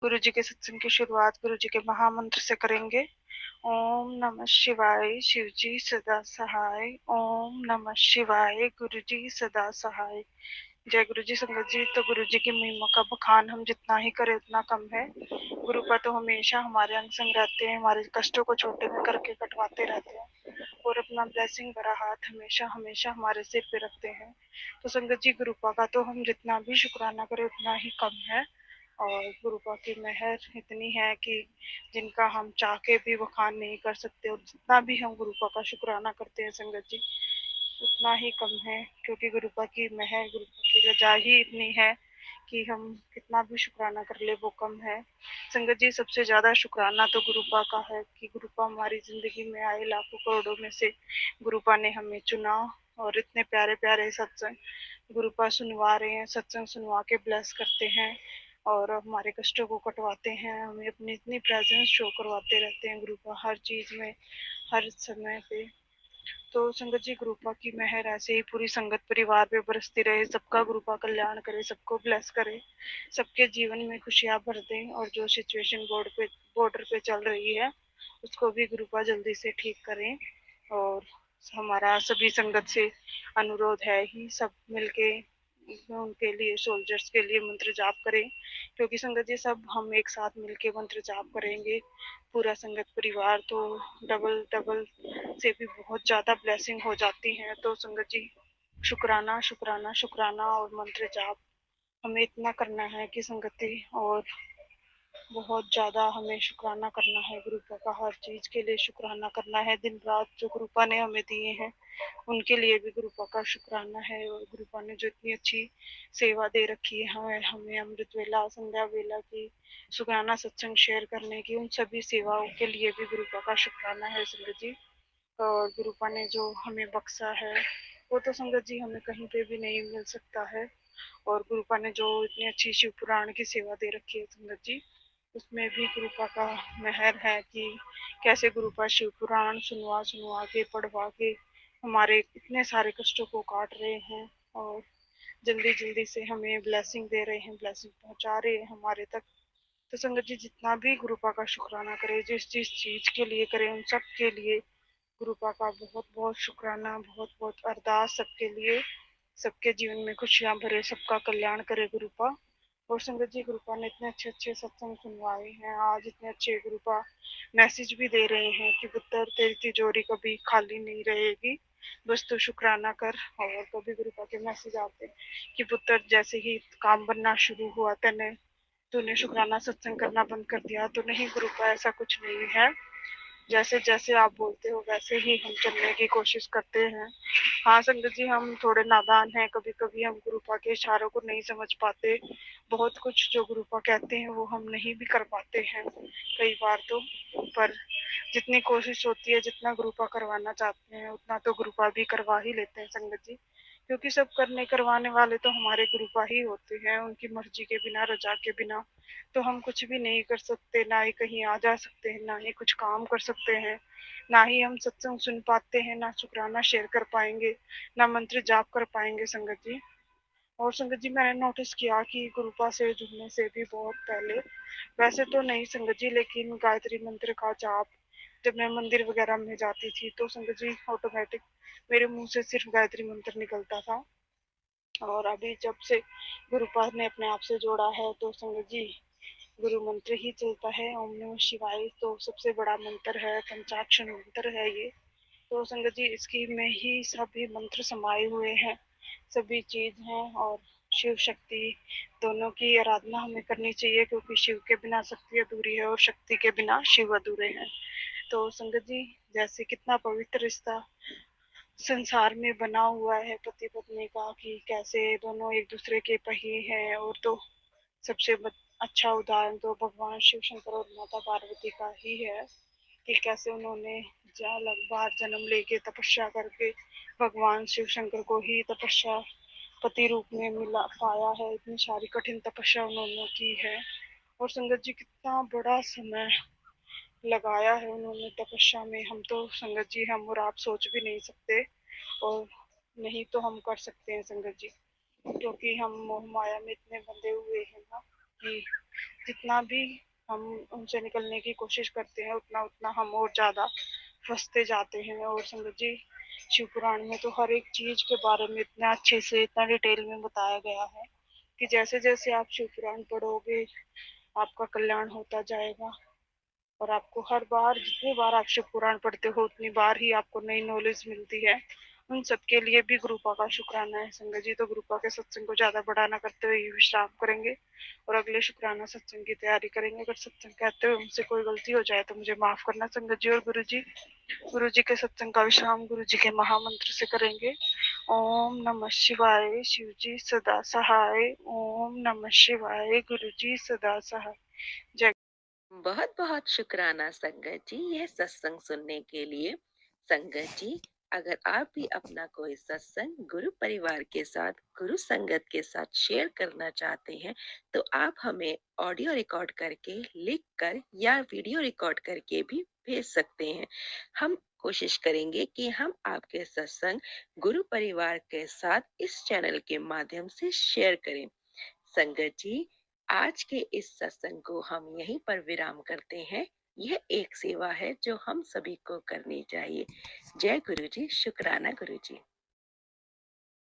गुरु जी के सत्संग की शुरुआत गुरु जी के महामंत्र से करेंगे। ओम नमः शिवाय, शिव जी सदा सहाय। ओम नमः शिवाय, गुरु जी सदा सहाय। जय गुरु जी। संगत जी, तो गुरु जी की महिमा का बखान हम जितना ही करें उतना कम है। गुरु का तो हमेशा हमारे अंग संग रहते हैं, हमारे कष्टों को छोटे में करके कटवाते रहते हैं और अपना ब्लेसिंग भरा हाथ हमेशा हमेशा हमारे सिर पे रखते हैं। तो संगत जी, गुरुपा का तो हम जितना भी शुक्राना करें उतना ही कम है। और गुरुपा की मेहर इतनी है कि जिनका हम चाह के भी बखान नहीं कर सकते, और जितना भी हम गुरुपा का शुक्राना करते हैं संगत जी उतना ही कम है, क्योंकि गुरुपा की मेहर, गुरुपा की रजा ही इतनी है कि हम कितना भी शुक्राना कर ले वो कम है। संगत जी, सबसे ज्यादा शुक्राना तो गुरुपा का है कि गुरुपा हमारी जिंदगी में आए लाखों करोड़ों में से गुरुपा ने हमें चुना, और इतने प्यारे प्यारे सत्संग गुरुपा सुनवा रहे हैं, सत्संग सुनवा के ब्लेस करते हैं और हमारे कष्टों को कटवाते हैं, हमें अपनी इतनी प्रेजेंस शो करवाते रहते हैं गुरुपा हर चीज में, हर समय पे। तो संगत जी, गुरुपा की मेहर ऐसे ही पूरी संगत परिवार पे बरसती रहे। सबका गुरुपा कल्याण करे, सबको ब्लेस करे, सबके जीवन में खुशियां भर दे, और जो सिचुएशन बॉर्डर पे चल रही है उसको भी गुरुपा जल्दी से ठीक करें। और हमारा सभी संगत से अनुरोध है ही, सब मिलके उनके लिए, सोल्जर्स के लिए मंत्र जाप करें, क्योंकि संगत जी सब हम एक साथ मिलके मंत्र जाप करेंगे पूरा संगत परिवार, तो डबल डबल से भी बहुत ज्यादा ब्लेसिंग हो जाती है। तो संगत जी, शुक्राना शुक्राना शुक्राना और मंत्र जाप हमें इतना करना है कि संगति, और बहुत ज्यादा हमें शुक्राना करना है गुरुपा का, हर चीज के लिए शुक्राना करना है। दिन रात जो गुरुपा ने हमें दिए हैं उनके लिए भी गुरुपा का शुक्राना है, और गुरुपा ने जो इतनी अच्छी सेवा दे रखी है हमें अमृत वेला, संध्या वेला की, शुक्राना सत्संग शेयर करने की, उन सभी सेवाओं के लिए भी गुरुपा का शुक्राना है संगत जी। और गुरुपा ने जो हमें बख्शा है वो तो संगत जी हमें कहीं पे भी नहीं मिल सकता है। और गुरुपा ने जो इतनी अच्छी शिव पुराण की सेवा दे रखी है संगत जी, उसमें भी गुरुपा का मेहर है कि कैसे गुरुपा शिव पुराण सुनवा सुनवा के, पढ़वा के हमारे इतने सारे कष्टों को काट रहे हैं, और जल्दी जल्दी से हमें ब्लेसिंग दे रहे हैं, ब्लेसिंग पहुंचा रहे हैं हमारे तक। तो संगत जी, जितना भी गुरुपा का शुक्राना करे, जिस जिस चीज के लिए करे, उन सब के लिए गुरुपा का बहुत बहुत शुक्राना, बहुत बहुत अरदास सबके लिए, सबके जीवन में खुशियां भरे, सबका कल्याण करे गुरुपा। और संगत जी, गुरुपा ने इतने अच्छे अच्छे सत्संग सुनवाए हैं, आज इतने अच्छे गुरुपा मैसेज भी दे रहे हैं कि पुत्र तेरी तिजोरी कभी खाली नहीं रहेगी, बस तू शुक्राना कर। और कभी गुरुपा के मैसेज आते हैं कि पुत्र जैसे ही काम बनना शुरू हुआ तेने तूने शुक्राना सत्संग करना बंद कर दिया, तो नहीं गुरुपा, ऐसा कुछ नहीं है, जैसे जैसे आप बोलते हो वैसे ही हम चलने की कोशिश करते हैं। हाँ संगत जी, हम थोड़े नादान हैं, कभी कभी हम गुरुपा के इशारों को नहीं समझ पाते, बहुत कुछ जो गुरुपा कहते हैं वो हम नहीं भी कर पाते हैं कई बार तो। पर जितनी कोशिश होती है, जितना गुरुपा करवाना चाहते हैं उतना तो गुरुपा भी करवा ही लेते हैं संगत जी, क्योंकि सब करने करवाने वाले तो हमारे गुरुपा ही होते हैं। उनकी मर्जी के बिना, रजा के बिना तो हम कुछ भी नहीं कर सकते, ना ही कहीं आ जा सकते हैं, ना ही कुछ काम कर सकते हैं, ना ही हम सत्संग सुन पाते हैं, ना शुक्राना शेयर कर पाएंगे, ना मंत्र जाप कर पाएंगे संगत जी। और संगत जी, मैंने नोटिस किया कि गुरुपा से जुड़ने से भी बहुत पहले, वैसे तो नहीं संगत जी, लेकिन गायत्री मंत्र का जाप जब मैं मंदिर वगैरह में जाती थी तो संगत जी ऑटोमेटिक मेरे मुंह से सिर्फ गायत्री मंत्र निकलता था। और अभी जब से गुरुपा ने अपने आप से जोड़ा है तो संगत जी गुरु मंत्र ही चलता है, ओम नमः शिवाय तो सबसे बड़ा मंत्र है, पंचाक्षर मंत्र है ये। तो संगत जी, इसकी में ही सभी मंत्र समाये हुए हैं, सभी चीज हैं। और शिव शक्ति दोनों की आराधना हमें करनी चाहिए, क्योंकि शिव के बिना शक्ति अधूरी है और शक्ति के बिना शिव अधूरे हैं। तो संगत जी, जैसे कितना पवित्र रिश्ता संसार में बना हुआ है पति पत्नी का, कि कैसे दोनों एक दूसरे के पहिए हैं, और तो सबसे अच्छा उदाहरण तो भगवान शिव शंकर और माता पार्वती का ही है, कि कैसे उन्होंने अलग बार जन्म लेके तपस्या करके भगवान शिव शंकर को ही तपस्या पति रूप में मिला पाया है, इतनी सारी कठिन तपस्या उन्होंने की है। और संगत जी, कितना बड़ा समय लगाया है उन्होंने तपस्या में, हम तो संगत जी, हम और आप सोच भी नहीं सकते, और नहीं तो हम कर सकते हैं संगत जी, क्योंकि हम मोह माया में इतने बंधे हुए हैं ना, कि जितना भी हम उनसे निकलने की कोशिश करते हैं उतना उतना हम और ज़्यादा फँसते जाते हैं। और संगत जी, शिव पुराण में तो हर एक चीज़ के बारे में इतना अच्छे से, इतना डिटेल में बताया गया है कि जैसे-जैसे आप शिव पुराण पढ़ोगे, आपका कल्याण होता जाएगा। और आपको हर बार, जितनी बार आप शिव पुराण पढ़ते हो उतनी बार ही आपको नई नॉलेज मिलती है। उन सबके लिए भी गुरुपा का शुक्राना है संगत जी। तो गुरुपा के सत्संग को ज़्यादा बड़ा ना करते हुए विश्राम करेंगे और अगले शुक्राना सत्संग की तैयारी करेंगे। अगर सत्संग कहते हुए हमसे कोई गलती हो जाए तो मुझे माफ़ करना संगत जी। और गुरु जी के सत्संग का विश्राम गुरु जी के महामंत्र से करेंगे। ओम नमः शिवाय, शिव जी सदा सहाय। ओम नमः शिवाय, गुरु जी सदा सहाय। जय। बहुत बहुत शुक्राना संगत जी यह सत्संग सुनने के लिए। संगत जी, अगर आप भी अपना कोई सत्संग गुरु परिवार के साथ, गुरु संगत के साथ शेयर करना चाहते हैं तो आप हमें ऑडियो रिकॉर्ड करके, लिख कर या वीडियो रिकॉर्ड करके भी भेज सकते हैं। हम कोशिश करेंगे कि हम आपके सत्संग गुरु परिवार के साथ इस चैनल के माध्यम से शेयर करें। संगत जी, आज के इस सत्संग को हम यहीं पर विराम करते हैं। यह एक सेवा है जो हम सभी को करनी चाहिए। जय गुरु जी, शुक्राना गुरु जी।